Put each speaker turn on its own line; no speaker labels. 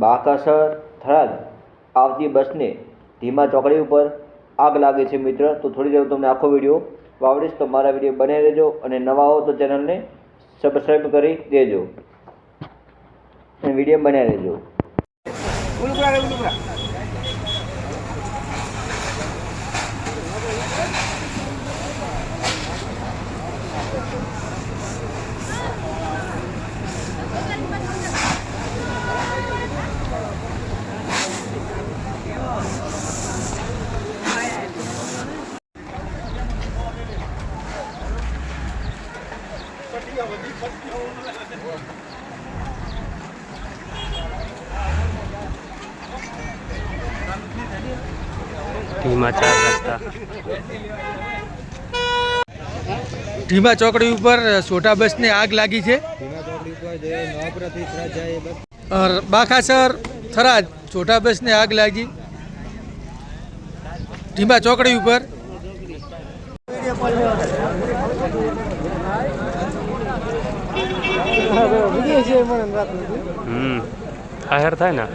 બાકાસર થરાદ આવતી બસને ધીમા ચોકડી ઉપર આગ લાગે છે મિત્ર। તો થોડી દેર તમને આખો વિડીયો વાવડીશ, તો મારા વિડીયો બને રહેજો અને નવા હો તો ચેનલને સબસ્ક્રાઈબ કરી દેજો અને વિડીયો બને રહેજો।
ધીમા ચાર રસ્તા
ધીમા ચોકડી ઉપર છોટા બસ ને આગ લાગી છે। બાકાસર થરાદ છોટા બસ ને આગ લાગી ધીમા ચોકડી ઉપર।
જાહેર થાય ને।